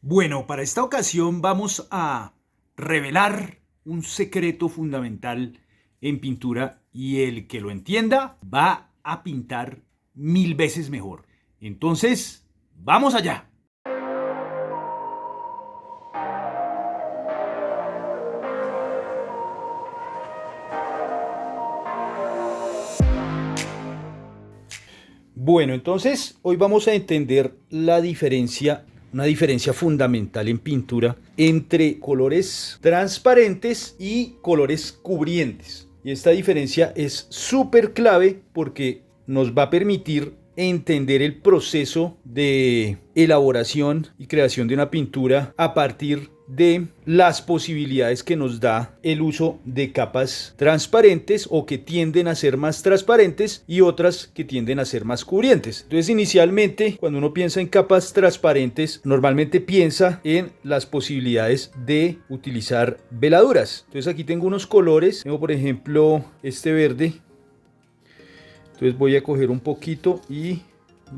Bueno, para esta ocasión vamos a revelar un secreto fundamental en pintura y el que lo entienda va a pintar 1000 veces mejor. Entonces, vamos allá. Bueno, entonces hoy vamos a entender una diferencia fundamental en pintura entre colores transparentes y colores cubrientes. Y esta diferencia es súper clave porque nos va a permitir entender el proceso de elaboración y creación de una pintura a partir de las posibilidades que nos da el uso de capas transparentes o que tienden a ser más transparentes y otras que tienden a ser más cubrientes. Entonces, inicialmente, cuando uno piensa en capas transparentes, normalmente piensa en las posibilidades de utilizar veladuras. Entonces, aquí tengo unos colores. Tengo, por ejemplo, este verde. Entonces voy a coger un poquito y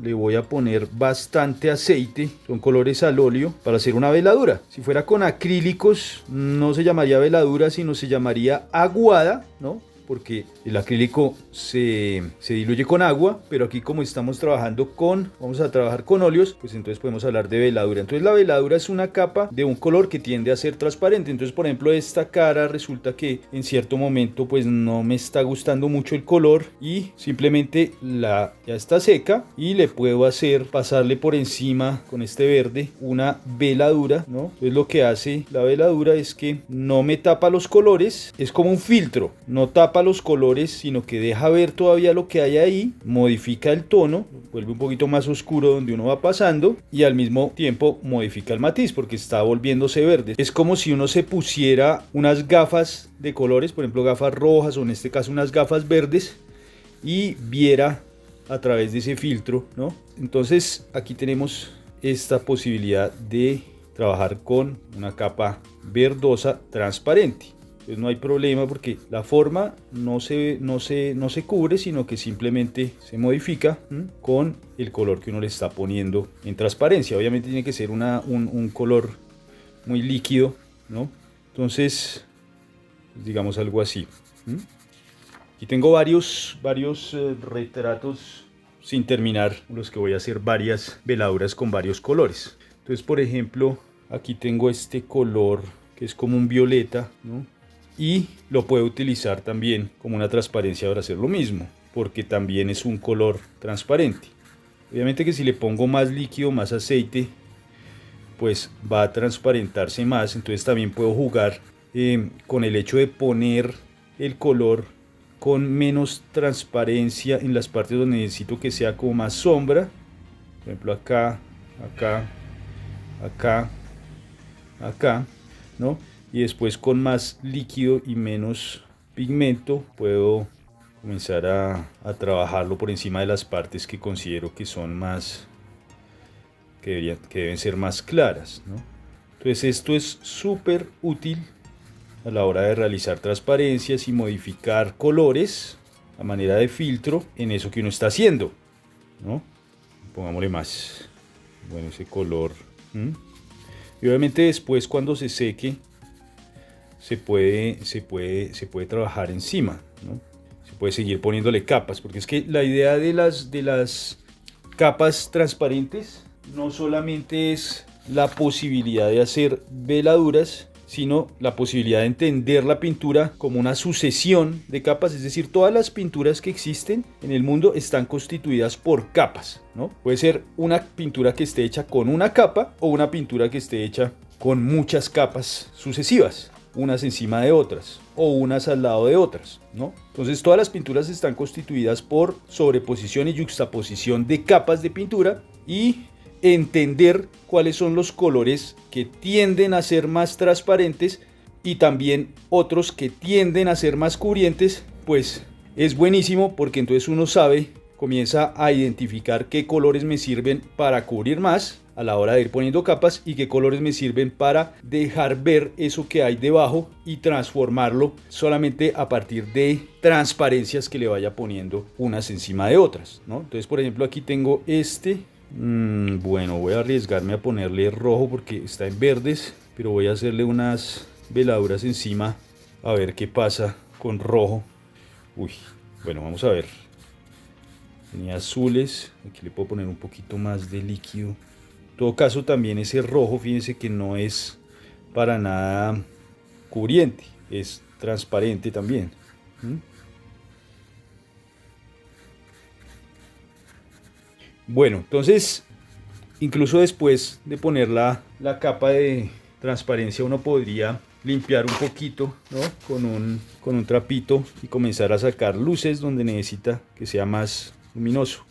le voy a poner bastante aceite. Son colores al óleo para hacer una veladura. Si fuera con acrílicos no se llamaría veladura, sino se llamaría aguada, ¿no? Porque el acrílico se diluye con agua, pero aquí como vamos a trabajar con óleos, pues entonces podemos hablar de veladura. Entonces la veladura es una capa de un color que tiende a ser transparente. Entonces, por ejemplo, esta cara resulta que en cierto momento pues no me está gustando mucho el color y simplemente ya está seca y le puedo pasarle por encima con este verde una veladura, ¿no? Entonces lo que hace la veladura es que no me tapa los colores, es como un filtro, no tapa los colores, sino que deja ver todavía lo que hay ahí, modifica el tono, vuelve un poquito más oscuro donde uno va pasando y al mismo tiempo modifica el matiz porque está volviéndose verde. Es como si uno se pusiera unas gafas de colores, por ejemplo gafas rojas o en este caso unas gafas verdes y viera a través de ese filtro, ¿no? Entonces aquí tenemos esta posibilidad de trabajar con una capa verdosa transparente. Entonces no hay problema porque la forma no se cubre, sino que simplemente se modifica con el color que uno le está poniendo en transparencia. Obviamente tiene que ser un color muy líquido, ¿no? Entonces, digamos algo así. Aquí tengo varios retratos sin terminar, los que voy a hacer varias veladuras con varios colores. Entonces, por ejemplo, aquí tengo este color que es como un violeta, ¿no? Y lo puedo utilizar también como una transparencia para hacer lo mismo, porque también es un color transparente. Obviamente que si le pongo más líquido, más aceite, pues va a transparentarse más. Entonces también puedo jugar con el hecho de poner el color con menos transparencia en las partes donde necesito que sea como más sombra. Por ejemplo acá, acá, ¿no? Y después con más líquido y menos pigmento puedo comenzar a trabajarlo por encima de las partes que considero que son que deben ser más claras, ¿no? Entonces esto es súper útil a la hora de realizar transparencias y modificar colores a manera de filtro en eso que uno está haciendo, ¿no? Pongámosle más, bueno, ese color. Y obviamente después cuando se seque se puede trabajar encima, ¿no? Se puede seguir poniéndole capas, porque es que la idea de las capas transparentes no solamente es la posibilidad de hacer veladuras, sino la posibilidad de entender la pintura como una sucesión de capas, es decir, todas las pinturas que existen en el mundo están constituidas por capas, ¿no? Puede ser una pintura que esté hecha con una capa o una pintura que esté hecha con muchas capas sucesivas, unas encima de otras o unas al lado de otras, ¿no? Entonces todas las pinturas están constituidas por sobreposición y yuxtaposición de capas de pintura y entender cuáles son los colores que tienden a ser más transparentes y también otros que tienden a ser más cubrientes, pues es buenísimo porque entonces uno comienza a identificar qué colores me sirven para cubrir más a la hora de ir poniendo capas y qué colores me sirven para dejar ver eso que hay debajo y transformarlo solamente a partir de transparencias que le vaya poniendo unas encima de otras, ¿no? Entonces, por ejemplo, aquí tengo este Bueno, voy a arriesgarme a ponerle rojo porque está en verdes, pero voy a hacerle unas veladuras encima a ver qué pasa con rojo. Uy, bueno, vamos a ver. Tenía azules, aquí le puedo poner un poquito más de líquido. En todo caso, también ese rojo, fíjense que no es para nada cubriente, es transparente también. Bueno, entonces, incluso después de poner la capa de transparencia, uno podría limpiar un poquito, ¿no? Con un trapito y comenzar a sacar luces donde necesita que sea más luminoso,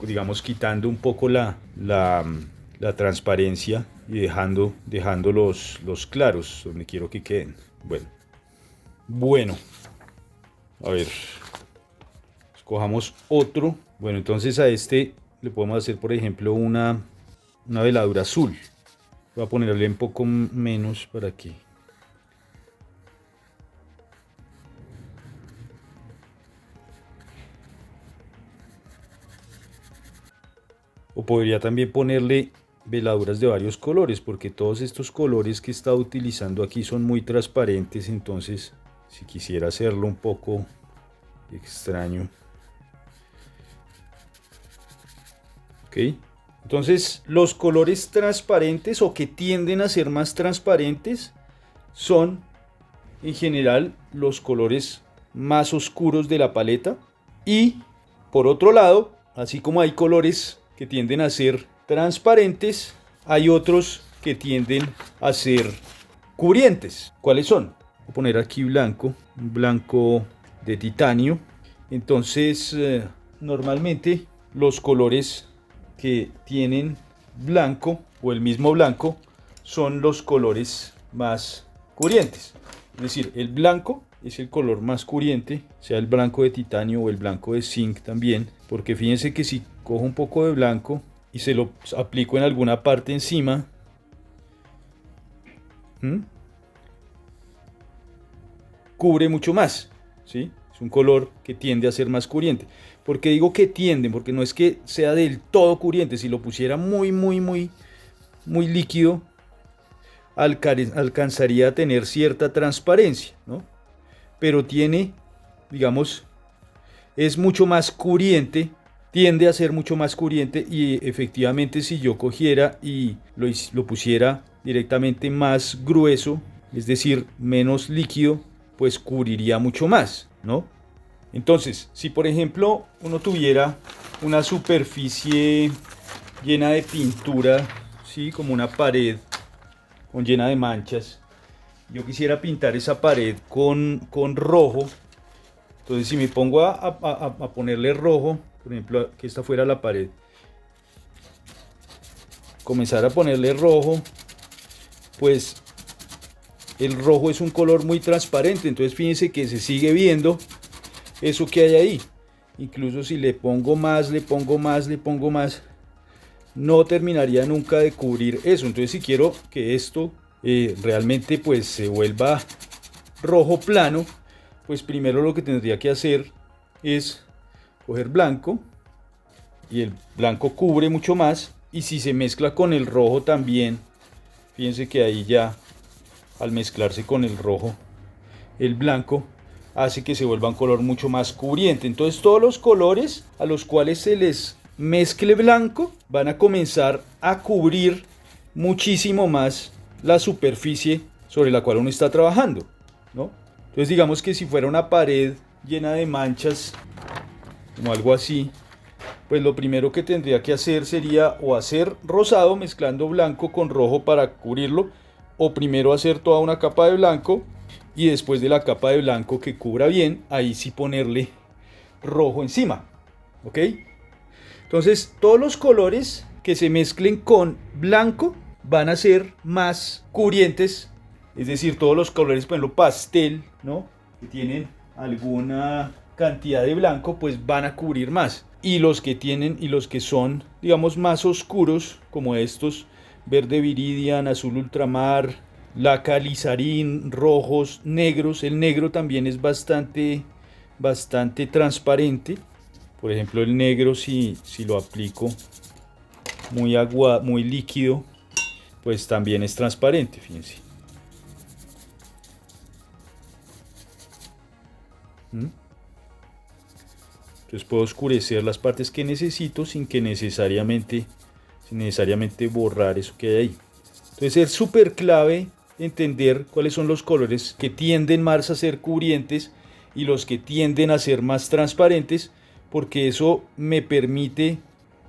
digamos, quitando un poco la transparencia y dejando los claros donde quiero que queden. Bueno, a ver, escojamos otro. Bueno, entonces a este le podemos hacer, por ejemplo, una veladura azul. Voy a ponerle un poco menos para que... O podría también ponerle veladuras de varios colores, porque todos estos colores que he estado utilizando aquí son muy transparentes, entonces si quisiera hacerlo un poco extraño. Ok, entonces los colores transparentes o que tienden a ser más transparentes son en general los colores más oscuros de la paleta, y por otro lado, así como hay colores que tienden a ser transparentes, hay otros que tienden a ser cubrientes. ¿Cuáles son? Voy a poner aquí blanco, un blanco de titanio. Entonces, normalmente los colores que tienen blanco o el mismo blanco son los colores más cubrientes. Es decir, el blanco es el color más cubriente, sea el blanco de titanio o el blanco de zinc también, porque fíjense que si cojo un poco de blanco y se lo aplico en alguna parte encima, cubre mucho más, ¿sí? Es un color que tiende a ser más cubriente. ¿Por qué digo que tiende? Porque no es que sea del todo cubriente. Si lo pusiera muy líquido, alcanzaría a tener cierta transparencia, ¿no? Pero tiene, digamos, es mucho más cubriente, tiende a ser mucho más cubriente, y efectivamente si yo cogiera y lo pusiera directamente más grueso, es decir, menos líquido, pues cubriría mucho más, ¿no? Entonces, si por ejemplo uno tuviera una superficie llena de pintura, ¿sí? Como una pared llena de manchas, yo quisiera pintar esa pared con rojo. Entonces si me pongo a ponerle rojo, por ejemplo, que esta fuera la pared, comenzar a ponerle rojo, pues el rojo es un color muy transparente, entonces fíjense que se sigue viendo eso que hay ahí. Incluso si le pongo más, no terminaría nunca de cubrir eso. Entonces si quiero que esto realmente pues se vuelva rojo plano, pues primero lo que tendría que hacer es coger blanco, y el blanco cubre mucho más, y si se mezcla con el rojo también, fíjense que ahí ya al mezclarse con el rojo, el blanco hace que se vuelva un color mucho más cubriente. Entonces todos los colores a los cuales se les mezcle blanco van a comenzar a cubrir muchísimo más la superficie sobre la cual uno está trabajando, ¿no? Entonces digamos que si fuera una pared llena de manchas, como algo así, pues lo primero que tendría que hacer sería o hacer rosado mezclando blanco con rojo para cubrirlo, o primero hacer toda una capa de blanco y después de la capa de blanco que cubra bien, ahí sí ponerle rojo encima, ¿ok? Entonces todos los colores que se mezclen con blanco van a ser más cubrientes, es decir, todos los colores, por ejemplo, pastel, ¿no? Que tienen alguna cantidad de blanco, pues van a cubrir más. Y los que son, digamos, más oscuros, como estos, verde viridian, azul ultramar, laca alizarín, rojos, negros. El negro también es bastante transparente, Por ejemplo, el negro, si lo aplico muy líquido, pues también es transparente, fíjense. Entonces puedo oscurecer las partes que necesito sin necesariamente borrar eso que hay ahí. Entonces es súper clave entender cuáles son los colores que tienden más a ser cubrientes y los que tienden a ser más transparentes, porque eso me permite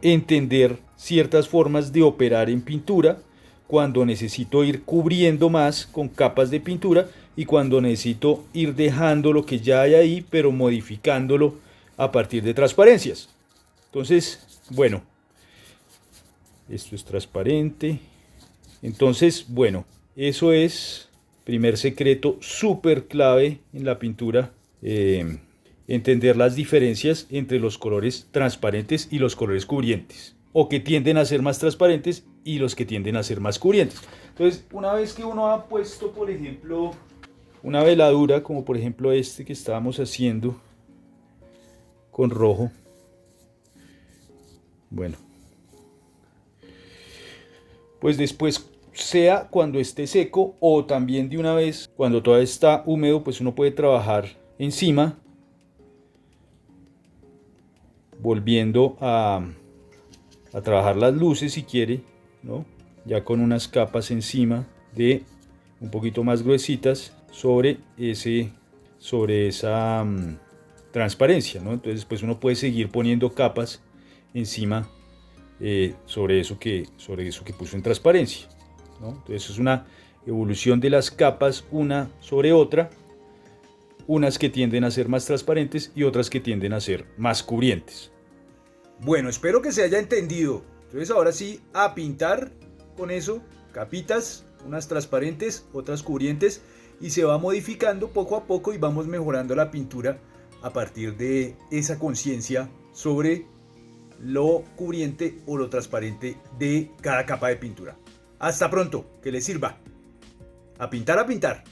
entender ciertas formas de operar en pintura, cuando necesito ir cubriendo más con capas de pintura y cuando necesito ir dejando lo que ya hay ahí, pero modificándolo a partir de transparencias. Entonces, bueno, esto es transparente. Entonces, bueno, eso es primer secreto súper clave en la pintura. Entender las diferencias entre los colores transparentes y los colores cubrientes, o que tienden a ser más transparentes y los que tienden a ser más cubrientes. Entonces, una vez que uno ha puesto, por ejemplo, una veladura, como por ejemplo este que estábamos haciendo con rojo, bueno, pues después, sea cuando esté seco o también de una vez cuando todavía está húmedo, pues uno puede trabajar encima, volviendo a trabajar las luces si quiere, ¿no? Ya con unas capas encima de un poquito más gruesitas sobre esa transparencia, ¿no? Entonces pues uno puede seguir poniendo capas encima sobre eso que puso en transparencia, ¿no? Entonces es una evolución de las capas una sobre otra, unas que tienden a ser más transparentes y otras que tienden a ser más cubrientes. Bueno, espero que se haya entendido. Entonces ahora sí, a pintar con eso, capitas, unas transparentes, otras cubrientes, y se va modificando poco a poco y vamos mejorando la pintura a partir de esa conciencia sobre lo cubriente o lo transparente de cada capa de pintura. Hasta pronto, que les sirva. A pintar, a pintar.